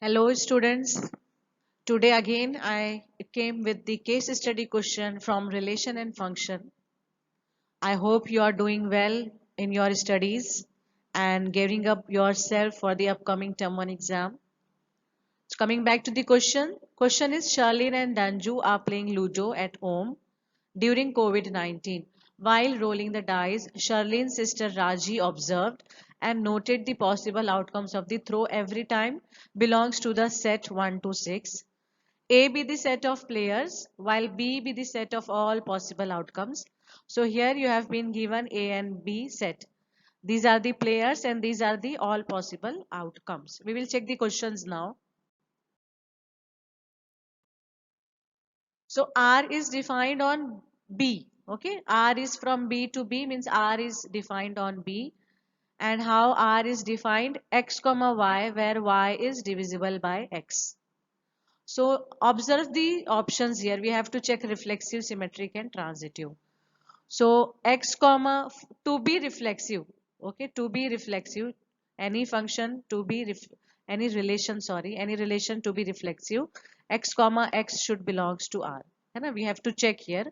Hello students. Today again I came with the case study question from relation and function. I hope you are doing well in your studies and gearing up yourself for the upcoming term 1 exam. So coming back to the question. Question is Charlene and Danju are playing Ludo at home during COVID-19. While rolling the dice, Charlene's sister Raji observed and noted the possible outcomes of the throw every time belongs to the set 1 to 6. A be the set of players while B be the set of all possible outcomes. So here you have been given A and B set. These are the players and these are the all possible outcomes. We will check the questions now. So R is defined on B. Okay, R is from B to B means R is defined on B. And how R is defined? X comma Y, where Y is divisible by X. So observe the options here. We have to check reflexive, symmetric and transitive. So X comma to be reflexive. Okay, to be reflexive. Any function to be any relation, sorry, any relation to be reflexive. X comma X should belongs to R. And we have to check here.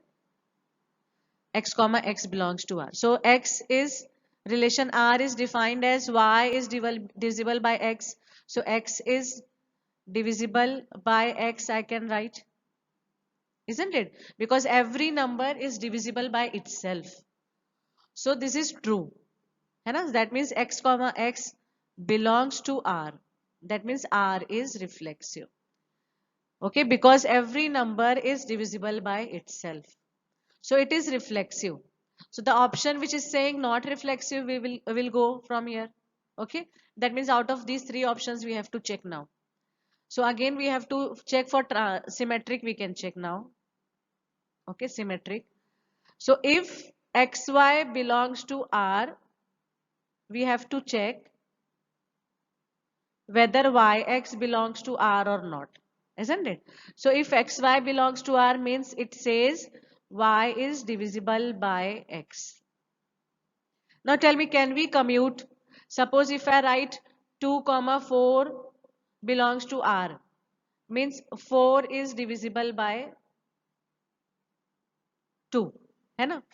X comma X belongs to R. So X is relation R is defined as Y is divisible by X. So X is divisible by X I can write, isn't it? Because every number is divisible by itself. So this is true. That means X comma X belongs to R. That means R is reflexive. Okay, because every number is divisible by itself. So it is reflexive. So the option which is saying not reflexive, we will go from here. Okay, that means out of these three options we have to check now. So again we have to check for symmetric. We can check now. Okay, symmetric. So if XY belongs to R, we have to check whether YX belongs to R or not, isn't it? So if XY belongs to R means it says Y is divisible by X. Now tell me, can we commute? Suppose if I write 2 comma 4 belongs to R, means 4 is divisible by 2.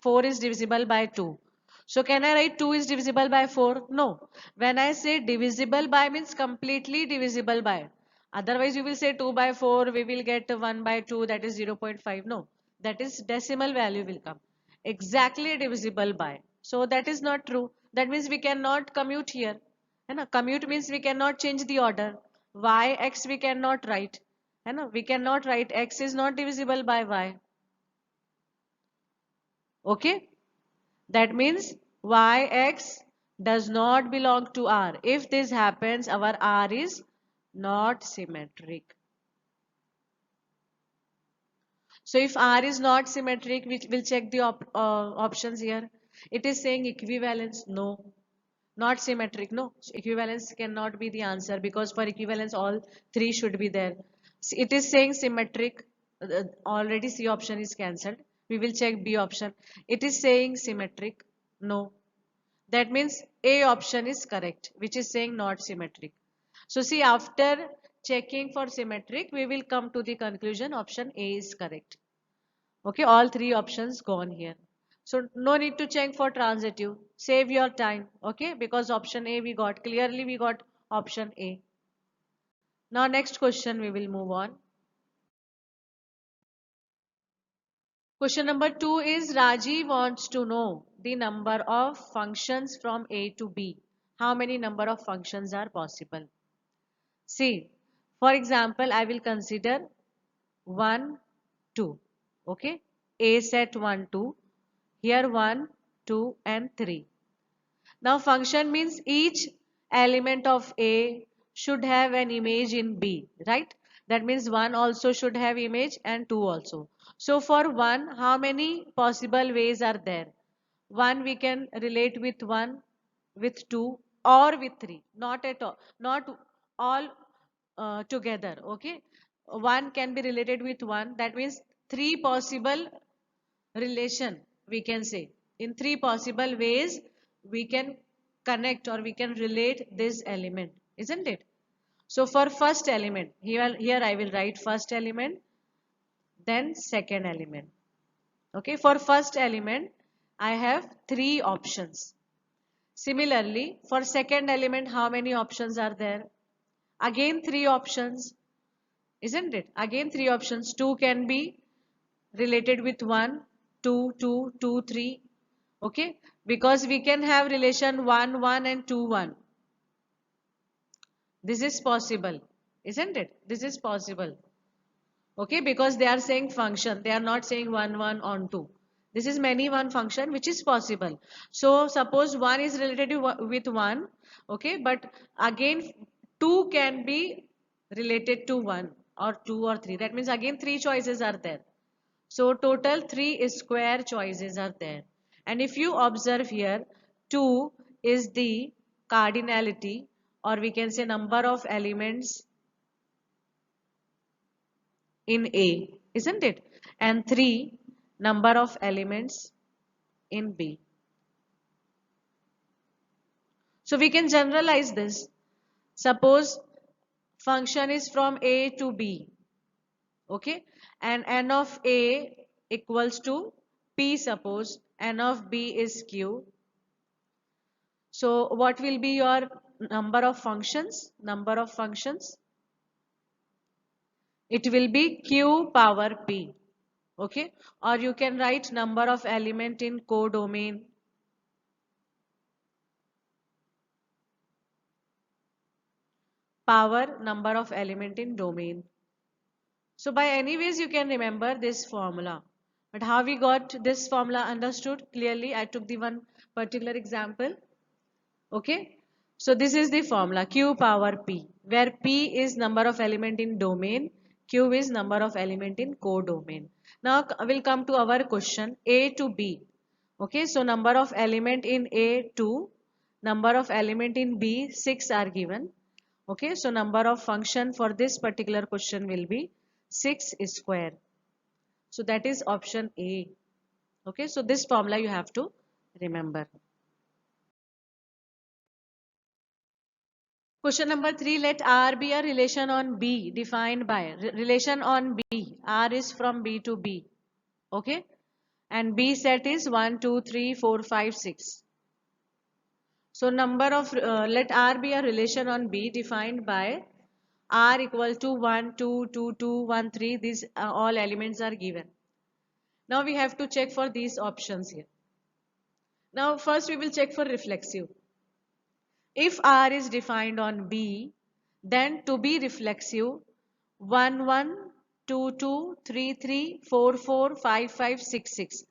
4 is divisible by 2. So can I write 2 is divisible by 4? No. When I say divisible by means completely divisible by. Otherwise you will say 2 by 4 we will get 1 by 2, that is 0.5. No. That is decimal value will come. Exactly divisible by. So that is not true. That means we cannot commute here. Commute means we cannot change the order. Y, X we cannot write. We cannot write X is not divisible by Y. Okay. That means Yx does not belong to R. If this happens, our R is not symmetric. So if R is not symmetric, we will check the options here. It is saying equivalence. No. Not symmetric. No. Equivalence cannot be the answer because for equivalence all three should be there. It is saying symmetric. Already C option is cancelled. We will check B option. It is saying symmetric. No. That means A option is correct, which is saying not symmetric. So see, after checking for symmetric, we will come to the conclusion option A is correct. Okay, all three options gone here. So no need to check for transitive. Save your time. Okay, because option A we got. Clearly we got option A. Now next question we will move on. Question number 2 is Raji wants to know the number of functions from A to B. How many number of functions are possible? See, for example, I will consider 1, 2. Okay, A set 1, 2. Here 1, 2 and 3. Now function means each element of A should have an image in B, right? That means 1 also should have image and 2 also. So for 1, how many possible ways are there? 1 we can relate with 1, with 2 or with 3. Not at all. Not all together. Okay. 1 can be related with 1. That means 3 possible relation we can say. In 3 possible ways we can connect or we can relate this element, isn't it? So for first element, here I will write first element, then second element. Okay, for first element, I have three options. Similarly, for second element, how many options are there? Again, three options, isn't it? Again, three options. Two can be related with 1, 2, 2, 2, 3. Okay, because we can have relation 1, 1 and 2, 1. This is possible, isn't it? This is possible. Okay, because they are saying function, they are not saying 1, 1 on 2. This is many one function which is possible. So suppose 1 is related with 1, okay, but again 2 can be related to 1 or 2 or 3. That means again three choices are there. So total 3 square choices are there. And if you observe here, 2 is the cardinality, or we can say number of elements in A, isn't it? And 3 number of elements in B. So we can generalize this. Suppose function is from A to B, okay? And n of A equals to P, suppose n of B is Q. So what will be your number of functions? Number of functions? It will be Q power P. Okay? Or you can write number of element in codomain. Power number of element in domain. So by any ways you can remember this formula. But how we got this formula understood clearly? I took the one particular example. Okay. So this is the formula Q power P, where P is number of element in domain, Q is number of element in codomain. Now we'll come to our question A to B. Okay, so number of element in A 2, number of element in B 6 are given. Okay, so number of function for this particular question will be 6 square. So that is option A. Okay, so this formula you have to remember. Question number 3, let R be a relation on B defined by relation on B. R is from B to B. Okay. And B set is 1, 2, 3, 4, 5, 6. So number of, let R be a relation on B defined by R equal to 1, 2, 2, 2, 1, 3. These all elements are given. Now we have to check for these options here. Now first we will check for reflexive. If R is defined on B, then to be reflexive, 1, 1, 2, 2, 3, 3, 4, 4, 5, 5, 6, 6.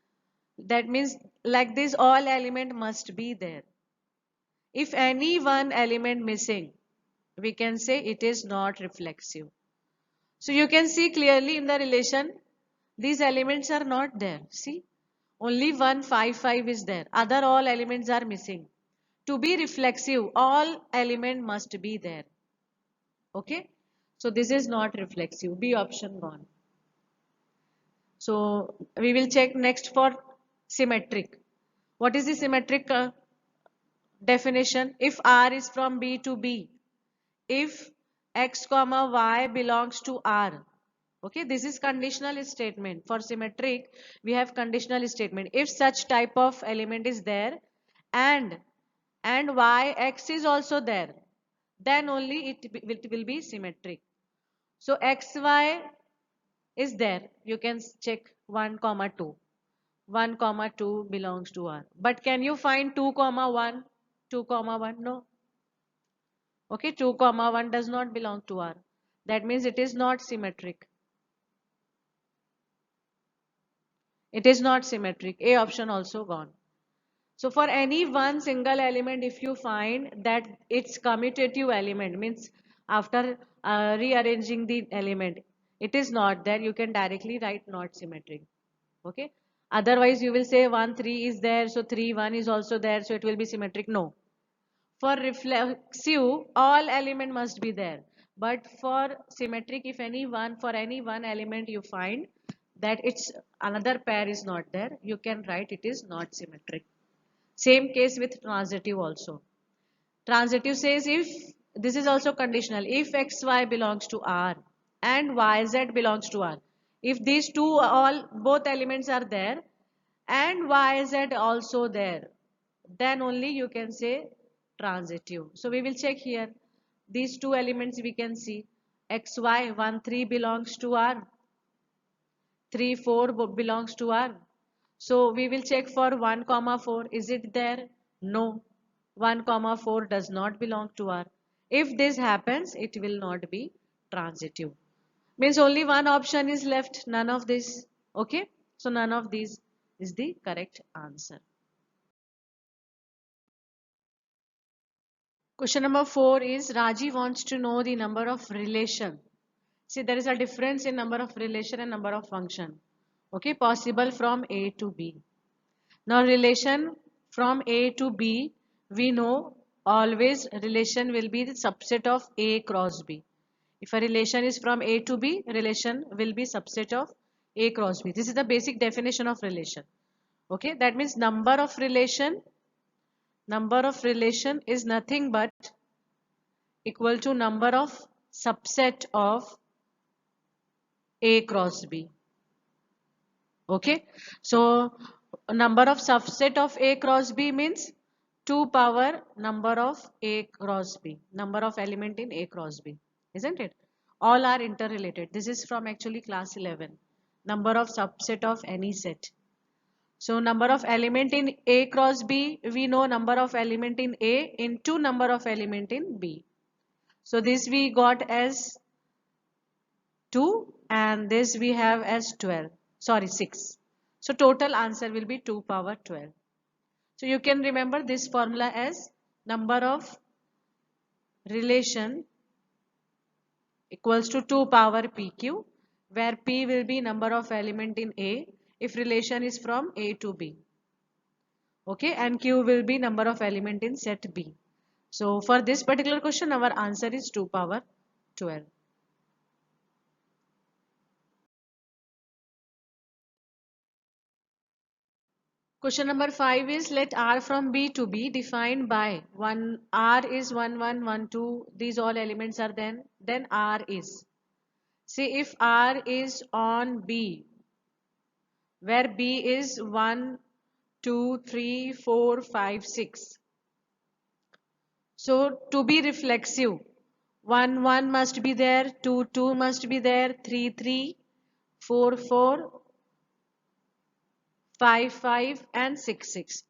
That means like this all element must be there. If any one element missing, we can say it is not reflexive. So you can see clearly in the relation, these elements are not there. See, only 1, 5, 5 is there. Other all elements are missing. To be reflexive, all element must be there. Okay. So this is not reflexive. B option gone. So we will check next for symmetric. What is the symmetric definition? If R is from B to B, if x comma y belongs to R. Okay, this is conditional statement. For symmetric, we have conditional statement. If such type of element is there and y x is also there, then only it will be symmetric. So xy is there. You can check 1 comma 2. 1 comma 2 belongs to R. But can you find 2 comma 1? 2 comma 1? No. Okay, 2 comma 1 does not belong to R. That means it is not symmetric. It is not symmetric. A option also gone. So for any one single element, if you find that its commutative element, means after rearranging the element, it is not there, you can directly write not symmetric. Okay. Otherwise, you will say 1, 3 is there, so 3, 1 is also there, so it will be symmetric. No. For reflexive, all element must be there. But for symmetric, if any one, for any one element you find that its another pair is not there, you can write it is not symmetric. Same case with transitive also. Transitive says if This is also conditional. If xy belongs to R and yz belongs to R, if these two all both elements are there and yz also there, then only you can say transitive. So we will check here. These two elements we can see xy 1 3 belongs to R, 3 4 belongs to R. So we will check for 1 comma 4. Is it there? No. 1 comma 4 does not belong to R. If this happens, it will not be transitive. Means only one option is left, none of this. Okay. So none of these is the correct answer. Question number 4 is Raji wants to know the number of relation. See, there is a difference in number of relation and number of function. Okay, possible from A to B. Now relation from A to B, we know always relation will be the subset of A cross B. If a relation is from A to B, relation will be subset of A cross B. This is the basic definition of relation. Okay, that means number of relation is nothing but equal to number of subset of A cross B. Okay, so number of subset of A cross B means 2 power number of A cross B, number of element in A cross B, isn't it? All are interrelated. This is from actually class 11. Number of subset of any set. So number of element in A cross B, we know number of element in A into number of element in B. So this we got as 2 and this we have as 12. Sorry, 6. So total answer will be 2 power 12. So you can remember this formula as number of relation equals to 2 power pq, where p will be number of element in A if relation is from A to B. Okay, and q will be number of element in set B. So for this particular question our answer is 2 power 12. Question number 5 is let R from B to be defined by one R is 1 1 1 2, these all elements are then R is. See if R is on B where B is 1 2 3 4 5 6. So to be reflexive 1 1 must be there, 2 2 must be there, 3 3, 4 4, 5 5 and 6 6.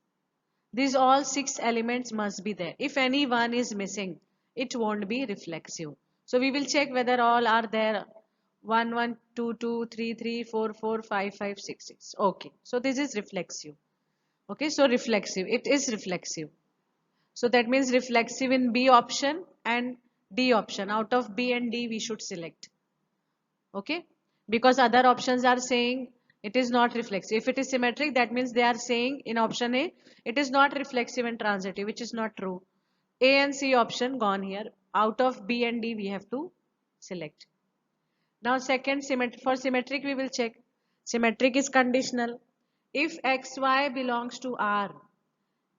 These all 6 elements must be there. If any one is missing, it won't be reflexive. So we will check whether all are there. 1 1 2 2 3 3 4 4 5 5 6 6. Okay. So this is reflexive. Okay. So reflexive. It is reflexive. So that means reflexive in B option and D option. Out of B and D we should select. Okay, because other options are saying it is not reflexive. If it is symmetric, that means they are saying in option A it is not reflexive and transitive, which is not true. A and C option gone here. Out of B and D we have to select. Now second, for symmetric we will check. Symmetric is conditional. If xy belongs to R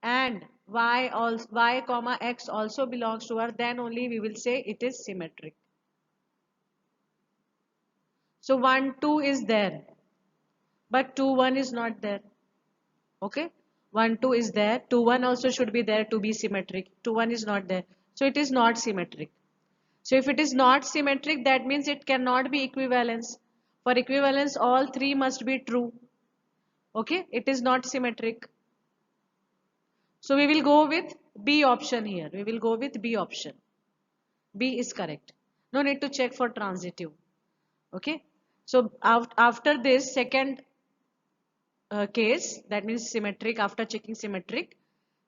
and y comma x also belongs to R, then only we will say it is symmetric. So 1 2 is there, but 2 1 is not there. Okay, 1 2 is there, 2 1 also should be there to be symmetric. 2 1 is not there, so it is not symmetric. So if it is not symmetric, that means it cannot be equivalence. For equivalence all three must be true. Okay, it is not symmetric. So we will go with B option here. We will go with B option. B is correct. No need to check for transitive. Okay, so after this second case, that means symmetric, after checking symmetric,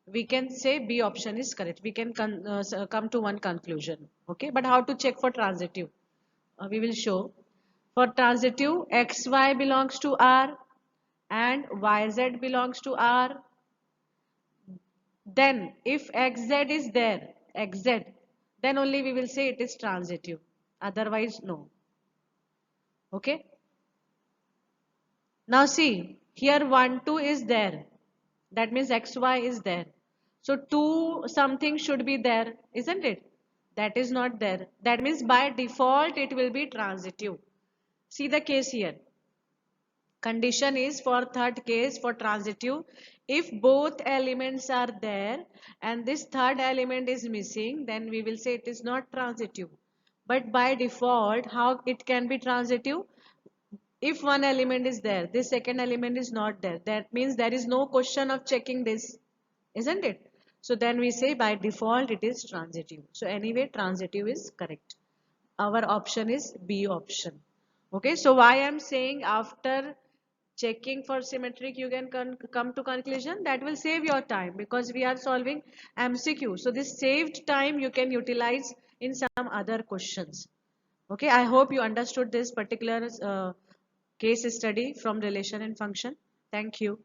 we can say B option is correct. We can come to one conclusion. Okay, but how to check for transitive? We will show. For transitive, xy belongs to R and yz belongs to R. Then if xz is there, xz, then only we will say it is transitive. Otherwise, no. Okay. Now see, here 1 2 is there. That means xy is there. So 2 something should be there, isn't it? That is not there. That means by default it will be transitive. See the case here. Condition is for third case for transitive. If both elements are there and this third element is missing, then we will say it is not transitive. But by default, how it can be transitive? If one element is there, this second element is not there. That means there is no question of checking this, isn't it? So then we say by default it is transitive. So anyway, transitive is correct. Our option is B option. Okay, so why I'm saying after checking for symmetric you can come to conclusion, that will save your time because we are solving MCQ. So this saved time you can utilize in some other questions. Okay, I hope you understood this particular case study from relation and function. Thank you.